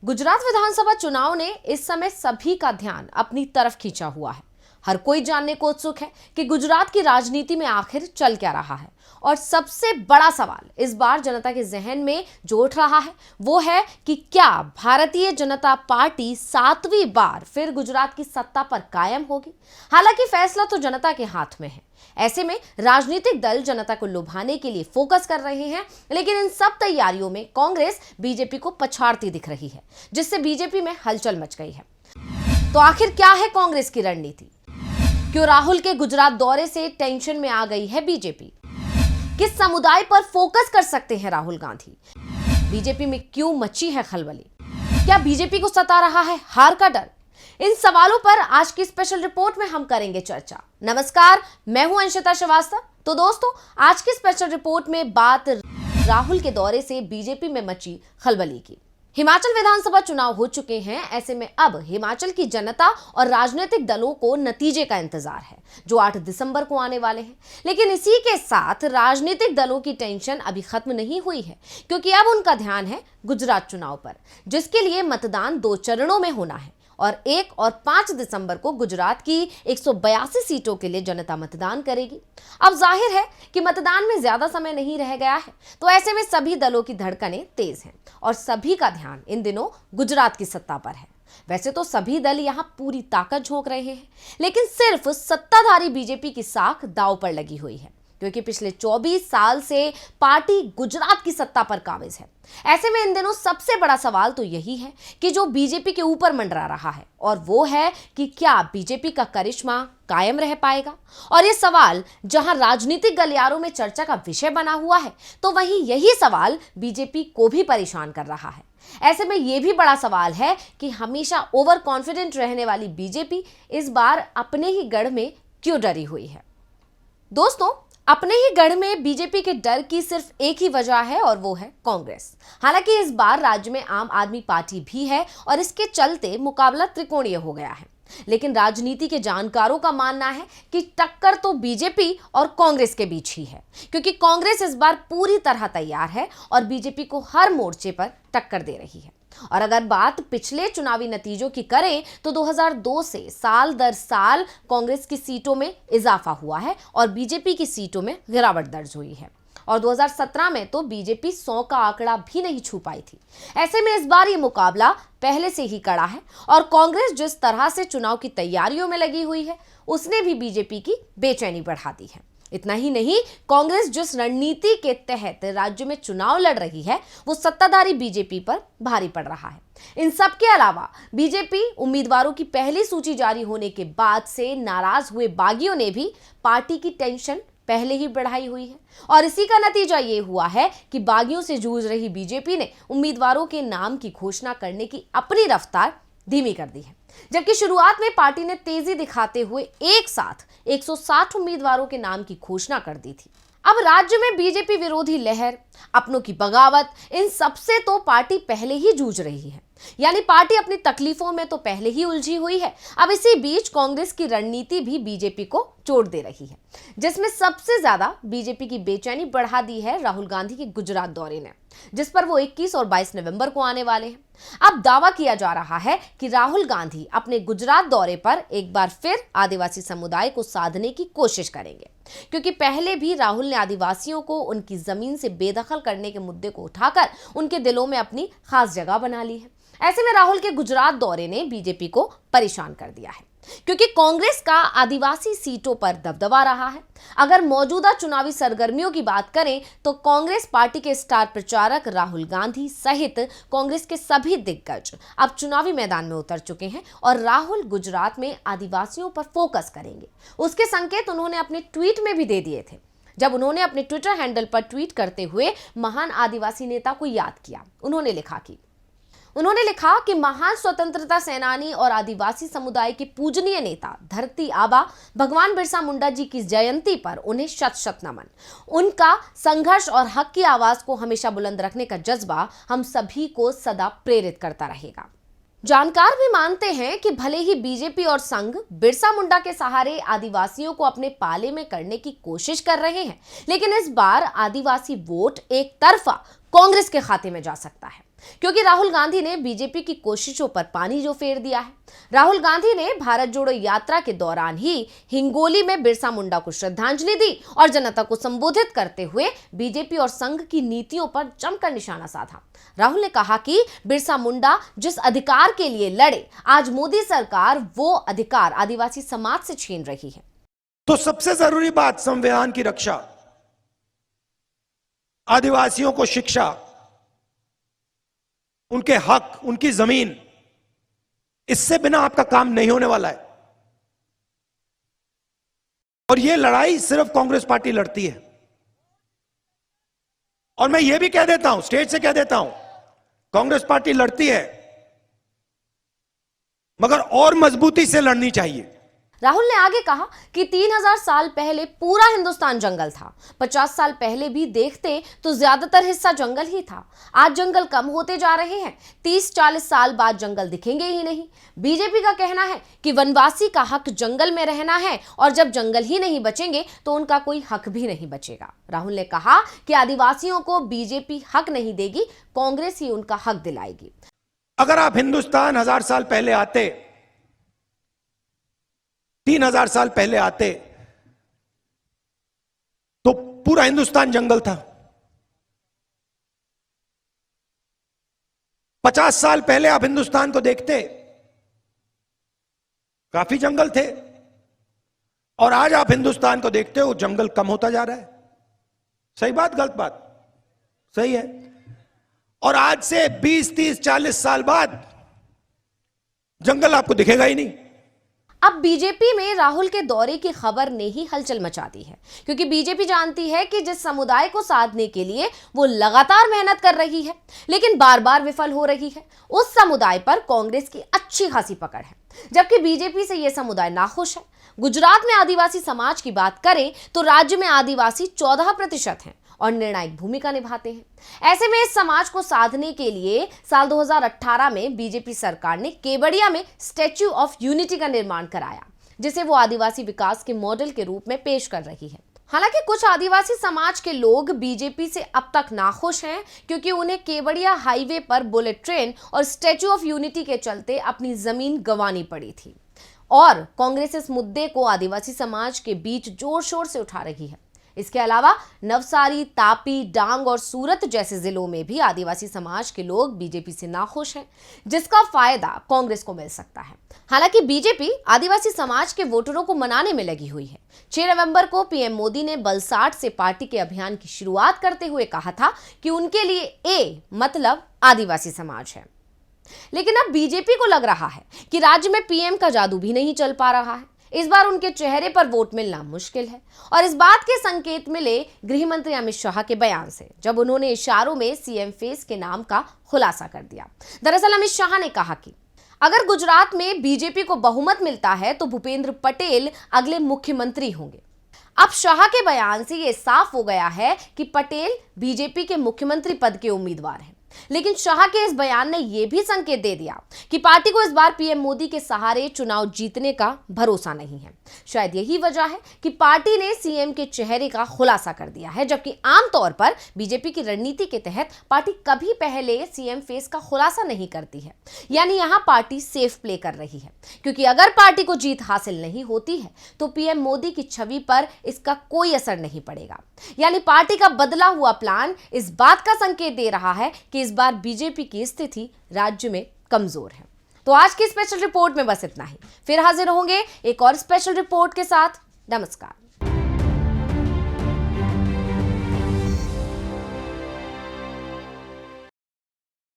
गुजरात विधानसभा चुनाव ने इस समय सभी का ध्यान अपनी तरफ खींचा हुआ है। हर कोई जानने को उत्सुक है कि गुजरात की राजनीति में आखिर चल क्या रहा है। और सबसे बड़ा सवाल इस बार जनता के जहन में जो उठ रहा है वो है कि क्या भारतीय जनता पार्टी 7वीं बार फिर गुजरात की सत्ता पर कायम होगी। हालांकि फैसला तो जनता के हाथ में है। ऐसे में राजनीतिक दल जनता को लुभाने के लिए फोकस कर रहे हैं, लेकिन इन सब तैयारियों में कांग्रेस बीजेपी को पछाड़ती दिख रही है, जिससे बीजेपी में हलचल मच गई है। तो आखिर क्या है कांग्रेस की रणनीति? क्यों राहुल के गुजरात दौरे से टेंशन में आ गई है बीजेपी? किस समुदाय पर फोकस कर सकते हैं राहुल गांधी? बीजेपी में क्यों मची है खलबली? क्या बीजेपी को सता रहा है हार का डर? इन सवालों पर आज की स्पेशल रिपोर्ट में हम करेंगे चर्चा। नमस्कार, मैं हूं अंशिता श्रीवास्तव। तो दोस्तों, आज की स्पेशल रिपोर्ट में बात राहुल के दौरे से बीजेपी में मची खलबली की। हिमाचल विधानसभा चुनाव हो चुके हैं। ऐसे में अब हिमाचल की जनता और राजनीतिक दलों को नतीजे का इंतजार है जो 8 दिसंबर को आने वाले हैं। लेकिन इसी के साथ राजनीतिक दलों की टेंशन अभी खत्म नहीं हुई है, क्योंकि अब उनका ध्यान है गुजरात चुनाव पर, जिसके लिए मतदान 2 चरणों में होना है और 1 और 5 दिसंबर को गुजरात की 182 सीटों के लिए जनता मतदान करेगी। अब जाहिर है कि मतदान में ज्यादा समय नहीं रह गया है, तो ऐसे में सभी दलों की धड़कनें तेज हैं और सभी का ध्यान इन दिनों गुजरात की सत्ता पर है। वैसे तो सभी दल यहां पूरी ताकत झोंक रहे हैं, लेकिन सिर्फ सत्ताधारी बीजेपी की साख दांव पर लगी हुई है, क्योंकि पिछले 24 साल से पार्टी गुजरात की सत्ता पर काबिज है। ऐसे में इन दिनों सबसे बड़ा सवाल तो यही है कि जो बीजेपी के ऊपर मंडरा रहा है, और वो है कि क्या बीजेपी का करिश्मा कायम रह पाएगा। और ये सवाल जहां राजनीतिक गलियारों में चर्चा का विषय बना हुआ है, तो वहीं यही सवाल बीजेपी को भी परेशान कर रहा है। ऐसे में यह भी बड़ा सवाल है कि हमेशा ओवर कॉन्फिडेंट रहने वाली बीजेपी इस बार अपने ही गढ़ में क्यों डरी हुई है। दोस्तों, अपने ही गढ़ में बीजेपी के डर की सिर्फ एक ही वजह है और वो है कांग्रेस। हालांकि इस बार राज्य में आम आदमी पार्टी भी है और इसके चलते मुकाबला त्रिकोणीय हो गया है। लेकिन राजनीति के जानकारों का मानना है कि टक्कर तो बीजेपी और कांग्रेस के बीच ही है, क्योंकि कांग्रेस इस बार पूरी तरह तैयार है और बीजेपी को हर मोर्चे पर टक्कर दे रही है। और अगर बात पिछले चुनावी नतीजों की करें तो 2002 से साल दर साल कांग्रेस की सीटों में इजाफा हुआ है और बीजेपी की सीटों में गिरावट दर्ज हुई है। और 2017 में तो बीजेपी 100 का आंकड़ा भी नहीं छू पाई थी। ऐसे में इस बार ये मुकाबला पहले से ही कड़ा है और कांग्रेस जिस तरह से चुनाव की तैयारियों में लगी हुई है, उसने भी बीजेपी की बेचैनी बढ़ा दी है। इतना ही नहीं, कांग्रेस जिस रणनीति के तहत राज्य में चुनाव लड़ रही है, वो सत्ताधारी बीजेपी पर भारी पड़ रहा है। इन सब के अलावा बीजेपी उम्मीदवारों की पहली सूची जारी होने के बाद से नाराज हुए बागियों ने भी पार्टी की टेंशन पहले ही बढ़ाई हुई है। और इसी का नतीजा ये हुआ है कि बागियों से जूझ रही बीजेपी ने उम्मीदवारों के नाम की घोषणा करने की अपनी रफ्तार धीमी कर दी है। जबकि शुरुआत में पार्टी ने तेजी दिखाते हुए एक साथ 160 उम्मीदवारों के नाम की घोषणा कर दी थी। अब राज्य में बीजेपी विरोधी लहर, अपनों की बगावत, इन सबसे तो पार्टी पहले ही जूझ रही है। यानी पार्टी अपनी तकलीफों में तो पहले ही उलझी हुई है। अब इसी बीच कांग्रेस की रणनीति भी बीजेपी को चोट दे रही है, जिसमें सबसे ज्यादा बीजेपी की बेचैनी बढ़ा दी है राहुल गांधी के गुजरात दौरे ने, जिस पर वो 21 और 22 नवंबर को आने वाले हैं। अब दावा किया जा रहा है कि राहुल गांधी अपने गुजरात दौरे पर एक बार फिर आदिवासी समुदाय को साधने की कोशिश करेंगे, क्योंकि पहले भी राहुल ने आदिवासियों को उनकी जमीन से बेदखल करने के मुद्दे को उठाकर उनके दिलों में अपनी खास जगह बना ली है। ऐसे में राहुल के गुजरात दौरे ने बीजेपी को परेशान कर दिया है, क्योंकि कांग्रेस का आदिवासी सीटों पर दबदबा रहा है। अगर मौजूदा चुनावी सरगर्मियों की बात करें तो कांग्रेस पार्टी के स्टार प्रचारक राहुल गांधी सहित कांग्रेस के सभी दिग्गज अब चुनावी मैदान में उतर चुके हैं और राहुल गुजरात में आदिवासियों पर फोकस करेंगे। उसके संकेत उन्होंने अपने ट्वीट में भी दे दिए थे, जब उन्होंने अपने ट्विटर हैंडल पर ट्वीट करते हुए महान आदिवासी नेता को याद किया। उन्होंने लिखा कि महान स्वतंत्रता सेनानी और आदिवासी समुदाय के पूजनीय नेता धरती आबा भगवान बिरसा मुंडा जी की जयंती पर उन्हें शत शत नमन। उनका संघर्ष और हक की आवाज को हमेशा बुलंद रखने का जज्बा हम सभी को सदा प्रेरित करता रहेगा। जानकार भी मानते हैं कि भले ही बीजेपी और संघ बिरसा मुंडा के सहारे आदिवासियों को अपने पाले में करने की कोशिश कर रहे हैं, लेकिन इस बार आदिवासी वोट एक तरफा कांग्रेस के खाते में जा सकता है, क्योंकि राहुल गांधी ने बीजेपी की कोशिशों पर पानी जो फेर दिया है। राहुल गांधी ने भारत जोड़ो यात्रा के दौरान ही हिंगोली में बिरसा मुंडा को श्रद्धांजलि दी और जनता को संबोधित करते हुए बीजेपी और संघ की नीतियों पर जमकर निशाना साधा। राहुल ने कहा कि बिरसा मुंडा जिस अधिकार के लिए लड़े, आज मोदी सरकार वो अधिकार आदिवासी समाज से छीन रही है। तो सबसे जरूरी बात संविधान की रक्षा, आदिवासियों को शिक्षा, उनके हक, उनकी जमीन, इससे बिना आपका काम नहीं होने वाला है। और यह लड़ाई सिर्फ कांग्रेस पार्टी लड़ती है। और मैं यह भी कह देता हूं, स्टेज से कह देता हूं, कांग्रेस पार्टी लड़ती है मगर और मजबूती से लड़नी चाहिए। राहुल ने आगे कहा कि 3000 साल पहले पूरा हिंदुस्तान जंगल था। 50 साल पहले भी देखते तो ज्यादातर हिस्सा जंगल ही था। आज जंगल कम होते जा रहे हैं। 30-40 साल बाद जंगल दिखेंगे ही नहीं। बीजेपी का कहना है कि वनवासी का हक जंगल में रहना है और जब जंगल ही नहीं बचेंगे तो उनका कोई हक भी नहीं बचेगा। राहुल ने कहा कि आदिवासियों को बीजेपी हक नहीं देगी, कांग्रेस ही उनका हक दिलाएगी। अगर आप हिंदुस्तान 1000 साल पहले आते, 3000 साल पहले आते, तो पूरा हिंदुस्तान जंगल था। 50 साल पहले आप हिंदुस्तान को देखते, काफी जंगल थे। और आज आप हिंदुस्तान को देखते हो, जंगल कम होता जा रहा है। सही बात, गलत बात? सही है। और आज से 20, 30, 40 साल बाद जंगल आपको दिखेगा ही नहीं। अब बीजेपी में राहुल के दौरे की खबर ने ही हलचल मचा दी है, क्योंकि बीजेपी जानती है कि जिस समुदाय को साधने के लिए वो लगातार मेहनत कर रही है लेकिन बार बार विफल हो रही है, उस समुदाय पर कांग्रेस की अच्छी खासी पकड़ है, जबकि बीजेपी से यह समुदाय नाखुश है। गुजरात में आदिवासी समाज की बात करें तो राज्य में आदिवासी 14% हैं और निर्णायक भूमिका निभाते हैं। ऐसे में इस समाज को साधने के लिए साल 2018 में बीजेपी सरकार ने केवड़िया में स्टैच्यू ऑफ यूनिटी का निर्माण कराया, जिसे वो आदिवासी विकास के मॉडल के रूप में पेश कर रही है। हालांकि कुछ आदिवासी समाज के लोग बीजेपी से अब तक नाखुश हैं, क्योंकि उन्हें केवड़िया हाईवे पर बुलेट ट्रेन और स्टैच्यू ऑफ यूनिटी के चलते अपनी जमीन गंवानी पड़ी थी। और कांग्रेस इस मुद्दे को आदिवासी समाज के बीच जोर शोर से उठा रही है। इसके अलावा नवसारी, तापी, डांग और सूरत जैसे जिलों में भी आदिवासी समाज के लोग बीजेपी से नाखुश हैं, जिसका फायदा कांग्रेस को मिल सकता है। हालांकि बीजेपी आदिवासी समाज के वोटरों को मनाने में लगी हुई है। 6 नवंबर को पीएम मोदी ने बलसाठ से पार्टी के अभियान की शुरुआत करते हुए कहा था कि उनके लिए ए मतलब आदिवासी समाज है। लेकिन अब बीजेपी को लग रहा है कि राज्य में पीएम का जादू भी नहीं चल पा रहा है। इस बार उनके चेहरे पर वोट मिलना मुश्किल है और इस बात के संकेत मिले गृह मंत्री अमित शाह के बयान से, जब उन्होंने इशारों में सीएम फेस के नाम का खुलासा कर दिया। दरअसल अमित शाह ने कहा कि अगर गुजरात में बीजेपी को बहुमत मिलता है तो भूपेंद्र पटेल अगले मुख्यमंत्री होंगे। अब शाह के बयान से यह साफ हो गया है कि पटेल बीजेपी के मुख्यमंत्री पद के उम्मीदवार हैं। लेकिन शाह के इस बयान ने यह भी संकेत दे दिया कि पार्टी को इस बार पीएम मोदी के सहारे चुनाव जीतने का भरोसा नहीं है। शायद यही वजह है कि पार्टी ने सीएम के चेहरे का खुलासा कर दिया है, जबकि आमतौर पर बीजेपी की रणनीति के तहत पार्टी कभी पहले सीएम फेस का खुलासा नहीं करती है। यानी यहां पार्टी सेफ प्ले कर रही है, क्योंकि अगर पार्टी को जीत हासिल नहीं होती है तो पीएम मोदी की छवि पर इसका कोई असर नहीं पड़ेगा। यानी पार्टी का बदला हुआ प्लान इस बात का संकेत दे रहा है कि इस बार बीजेपी की स्थिति राज्य में कमजोर है। तो आज की स्पेशल रिपोर्ट में बस इतना ही। फिर हाजिर होंगे एक और स्पेशल रिपोर्ट के साथ। नमस्कार।